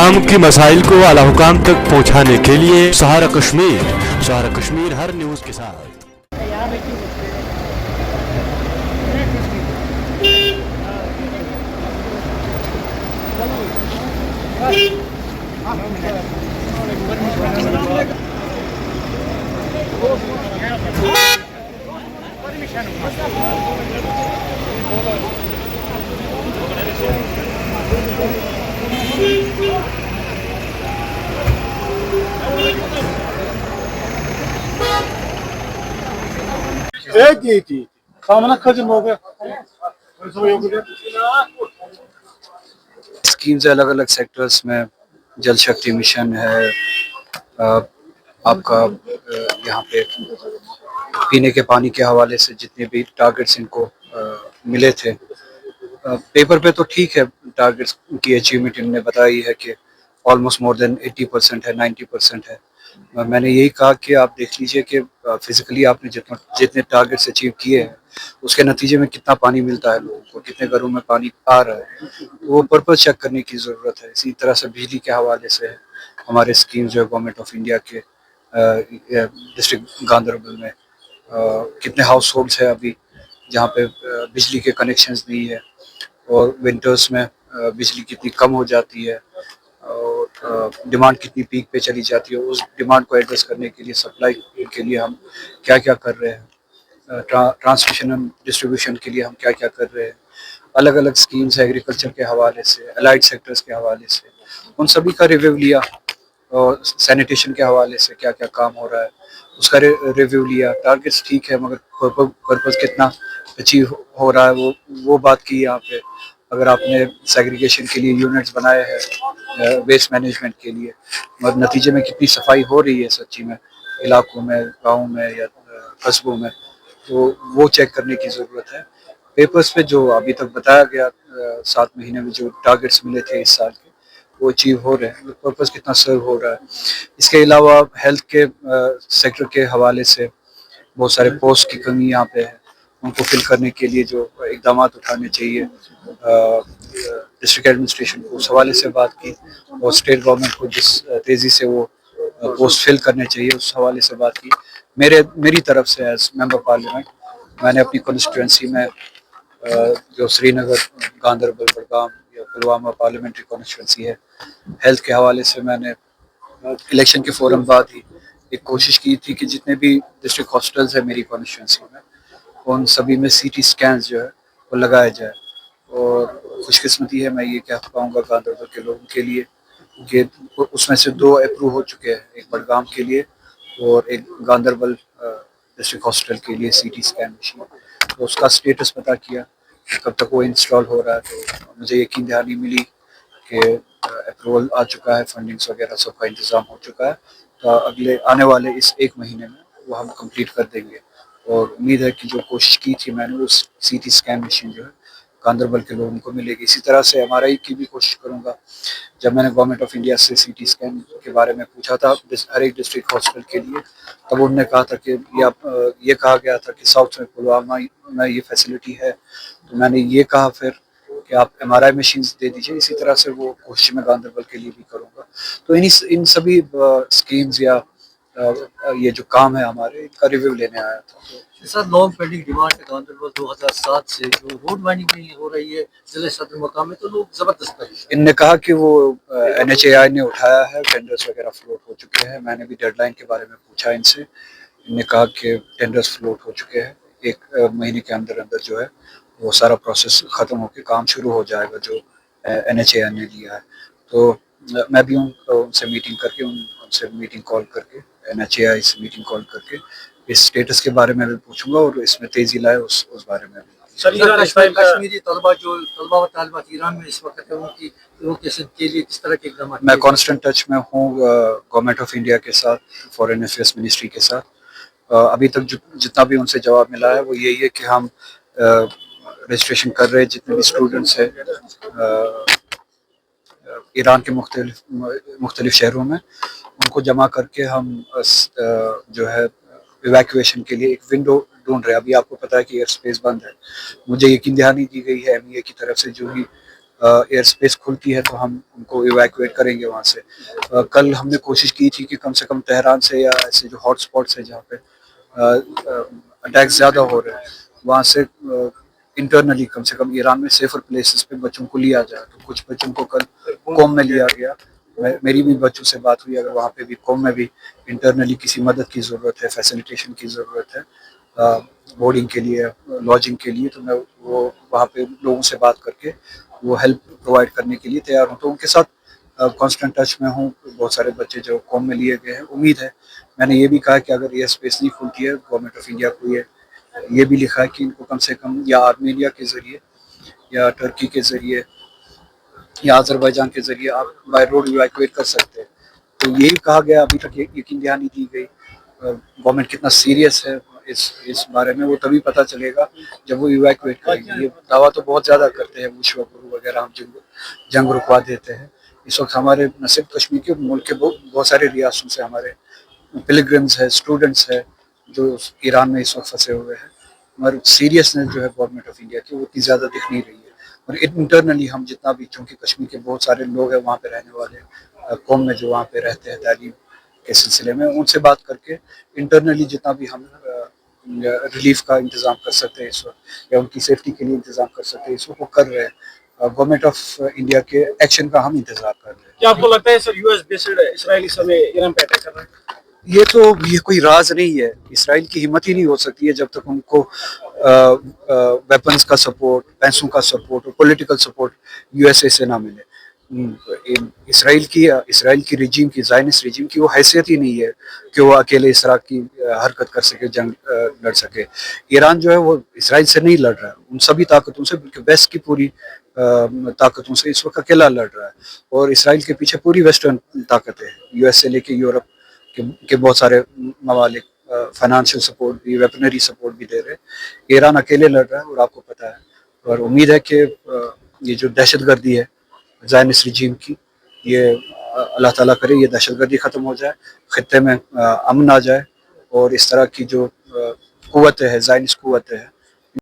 आवाम की मसाइल को आला हुकाम तक पहुँचाने के लिए सहारा कश्मीर हर न्यूज़ के साथ। स्कीम्स अलग अलग सेक्टर्स में, जल शक्ति मिशन है, आपका यहाँ पे पीने के पानी के हवाले से जितने भी टारगेट्स इनको मिले थे, पेपर पे तो ठीक है, टारगेट्स की अचीवमेंट इन्होंने बताई है कि ऑलमोस्ट मोर देन 80% है, 90% है। मैंने यही कहा कि आप देख लीजिए कि फिजिकली आपने जितने टारगेट्स अचीव किए हैं उसके नतीजे में कितना पानी मिलता है लोगों को, कितने घरों में पानी आ रहा है, वो पर्पस चेक करने की ज़रूरत है। इसी तरह से बिजली के हवाले से हमारे स्कीम जो है गवर्नमेंट ऑफ इंडिया के डिस्ट्रिक्ट गांधरबल में कितने हाउस होल्ड्स है अभी जहाँ पे बिजली के कनेक्शंस नहीं है, और विंटर्स में बिजली कितनी कम हो जाती है और डिमांड कितनी पीक पे चली जाती है। उस डिमांड को एड्रेस करने के लिए, सप्लाई के लिए हम क्या क्या कर रहे हैं, ट्रांसमिशन एंड डिस्ट्रीब्यूशन के लिए हम क्या क्या कर रहे हैं, अलग अलग स्कीम्स एग्रीकल्चर के हवाले से, अलाइड सेक्टर्स के हवाले से, उन सभी का रिव्यू लिया, और सैनिटेशन के हवाले से क्या क्या काम हो रहा है उसका रिव्यू लिया। टारगेट्स ठीक है मगर पर्पस कितना अचीव हो रहा है वो बात की यहाँ पे। अगर आपने सेग्रीगेशन के लिए यूनिट्स बनाए हैं वेस्ट मैनेजमेंट के लिए, मगर नतीजे में कितनी सफाई हो रही है सच्ची में इलाकों में, गाँव में या कस्बों में, तो वो चेक करने की ज़रूरत है। पेपर्स पे जो अभी तक बताया गया 7 महीने में जो टारगेट्स मिले थे इस साल के, वो अचीव हो रहे हैं, पर्पस कितना सर्व हो रहा है। इसके अलावा हेल्थ के सेक्टर के हवाले से बहुत सारे पोस्ट की कमी यहाँ पे है, उनको फिल करने के लिए जो इकदाम उठाने चाहिए, डिस्ट्रिक्ट एडमिनिस्ट्रेशन को उस हवाले से बात की, और स्टेट गवर्नमेंट को जिस तेज़ी से वो पोस्ट फिल करने चाहिए उस हवाले से बात की। मेरी तरफ से एज मेंबर पार्लियामेंट मैंने अपनी कॉन्स्टिट्यूंसी में जो श्रीनगर, गांधरबल, बड़गाम या पुलवामा पार्लियामेंट्री कॉन्स्टिट्यूंसी है, हेल्थ के हवाले से मैंने इलेक्शन के फौरन बाद ही एक कोशिश की थी कि जितने भी डिस्ट्रिक्ट हॉस्पिटल्स है मेरी कॉन्स्टिट्यूंसी में, उन सभी में सीटी स्कैन्स जो है वो लगाया जाए। और खुशकिस्मती है, मैं ये कह पाऊँगा गांधरबल के लोगों के लिए कि उसमें से 2 अप्रूव हो चुके हैं, एक बड़गाम के लिए और एक गांधरबल डिस्ट्रिक्ट हॉस्पिटल के लिए सीटी स्कैन मशीन। तो उसका स्टेटस पता किया कब तक वो इंस्टॉल हो रहा है, तो मुझे यकीन दहानी मिली कि अप्रूवल आ चुका है, फंडिंग्स वगैरह सबका इंतज़ाम हो चुका है। तो अगले आने वाले इस 1 महीने में वो हम कंप्लीट कर देंगे, और उम्मीद है कि जो कोशिश की थी मैंने उस सीटी स्कैन मशीन जो है गांधरबल के लोगों को मिलेगी। इसी तरह से एमआरआई की भी कोशिश करूँगा। जब मैंने गवर्नमेंट ऑफ इंडिया से सीटी स्कैन के बारे में पूछा था हर एक डिस्ट्रिक्ट हॉस्पिटल के लिए, तब उन्होंने कहा था कि ये कहा गया था कि साउथ में पुलवामा में ये फैसिलिटी है, तो मैंने ये कहा फिर कि आप एमआरआई मशीन्स दे दीजिए। इसी तरह से वो कोशिश मैं गांधरबल के लिए भी करूँगा। तो इन सभी स्कीम्स या ये जो काम है हमारे, इनका रिव्यू लेने आया था। सर, लॉन्ग पेंडिंग डिमांड है गांधरबल 2007 से, जो रोड माइनिंग नहीं हो रही है जिले सदर मकाम में, तो लोग जबरदस्त परेशान। इनने कहा कि वो NHAI ने उठाया है, टेंडर्स वगैरह फ्लोट हो चुके हैं। मैंने भी डेडलाइन के बारे में पूछा इनसे, इनने कहा कि टेंडर्स फ्लोट हो चुके हैं, 1 महीने के अंदर अंदर जो है वो सारा प्रोसेस ख़त्म होकर काम शुरू हो जाएगा जो NHAI ने लिया है। तो मैं भी उनसे मीटिंग करके उनसे मीटिंग कॉल करके NHAI से मीटिंग कॉल करके इस स्टेटस के बारे में भी पूछूंगा और इसमें तेज़ी लाए उस बारे में भी। कश्मीरी तलबा जो तलबा व तालिबात ईरान में इस वक्त है, उनकी लोकेशन के लिए किस तरह के इकदाम? मैं कांस्टेंट टच में हूँ गवर्नमेंट ऑफ इंडिया के साथ, फॉरेन अफेयर्स मिनिस्ट्री के साथ। अभी तक जितना भी उनसे जवाब मिला है वो यही है कि हम रजिस्ट्रेशन कर रहे हैं जितने भी स्टूडेंट्स हैं ईरान के मुख्तलिफ शहरों में, उनको जमा करके हम जो है इवैक्यूएशन के लिए एक विंडो ढूंढ रहे हैं। अभी आपको पता है कि एयर स्पेस बंद है। मुझे यकीन दहानी दी गई है MEA की तरफ से, जो ही एयर स्पेस खुलती है तो हम उनको इवैक्यूएट करेंगे वहाँ से। कल हमने कोशिश की थी कि कम से कम तेहरान से या ऐसे जो हॉट स्पॉट्स है जहाँ पे अटैक ज़्यादा हो रहे हैं वहाँ से इंटरनली कम से कम ईरान में सेफर प्लेसेस पे बच्चों को लिया जाए। तो कुछ बच्चों को कल कौम में लिया गया। मेरी भी बच्चों से बात हुई, अगर वहाँ पे भी कौम में भी इंटरनली किसी मदद की ज़रूरत है, फैसिलिटेशन की ज़रूरत है बोर्डिंग के लिए, लॉजिंग के लिए, तो मैं वो वहाँ पे लोगों से बात करके वो हेल्प प्रोवाइड करने के लिए तैयार हूँ। तो उनके साथ कांस्टेंट टच में हूँ। बहुत सारे बच्चे जो कौम में लिए गए हैं, उम्मीद है, मैंने ये भी कहा कि अगर ये स्पेस नहीं खुलती है, गवर्नमेंट ऑफ इंडिया को ये भी लिखा है कि इनको कम से कम या आर्मेनिया के ज़रिए या टर्की के ज़रिए या अजरबैजान के ज़रिए आप बाय रोड इवैक्यूएट कर सकते हैं। तो यही कहा गया, अभी तक यकीन दहानी दी गई। गवर्नमेंट कितना सीरियस है इस बारे में वो तभी पता चलेगा जब वो इवैक्यूएट करेंगे। ये दावा तो बहुत ज़्यादा करते हैं विश्व गुरु वगैरह, हम जंग रुकवा देते हैं। इस वक्त हमारे न सिर्फ कश्मीर के, मुल्क के बहुत सारे रियासतों से हमारे पिलग्रिम्स है, स्टूडेंट्स है जो ईरान में इस वक्त फंसे हुए हैं। मगर सीरियसनेस जो है गवर्नमेंट ऑफ इंडिया की वो इतनी ज़्यादा दिख नहीं रही है। और इंटरनली हम जितना भी, चूँकि कश्मीर के बहुत सारे लोग हैं वहाँ पे रहने वाले, कौम में जो वहाँ पे रहते हैं तालीम के सिलसिले में, उनसे बात करके इंटरनली जितना भी हम रिलीफ का इंतज़ाम कर सकते हैं इस वक्त, या उनकी सेफ्टी के लिए इंतज़ाम कर सकते हैं, इस वक्त वो कर रहे हैं। गवर्नमेंट ऑफ इंडिया के एक्शन का हम इंतज़ार कर रहे हैं। क्या आपको लगता है सर यूएस बेस्ड इसराइल इस समय ईरान पे अटैक कर रहा है? ये कोई राज नहीं है। इसराइल की हिम्मत ही नहीं हो सकती है जब तक उनको वेपन्स का सपोर्ट, पैसों का सपोर्ट और पॉलिटिकल सपोर्ट यूएसए से ना मिले। इसराइल की रिजीम की, ज़ायनिस्ट रिजीम की वो हैसियत ही नहीं है कि वो अकेले इसराइल की हरकत कर सके, जंग लड़ सके। ईरान जो है वो इसराइल से नहीं लड़ रहा है, उन सभी ताकतों से, बल्कि वेस्ट की पूरी ताकतों से इस वक्त अकेला लड़ रहा है। और इसराइल के पीछे पूरी वेस्टर्न ताकतें हैं, यूएस से लेके यूरोप के बहुत सारे ममालिक फाइनेंशियल सपोर्ट भी, वेपनरी सपोर्ट भी दे रहे हैं। ईरान अकेले लड़ रहा है और आपको पता है। और उम्मीद है कि ये जो दहशतगर्दी है ज़ायनिस्ट रिजीम की, ये अल्लाह ताला करे ये दहशतगर्दी ख़त्म हो जाए, ख़ित्ते में अमन आ जाए और इस तरह की जो क़ुव्वतें हैं, ज़ायनिस्ट क़ुव्वतें हैं,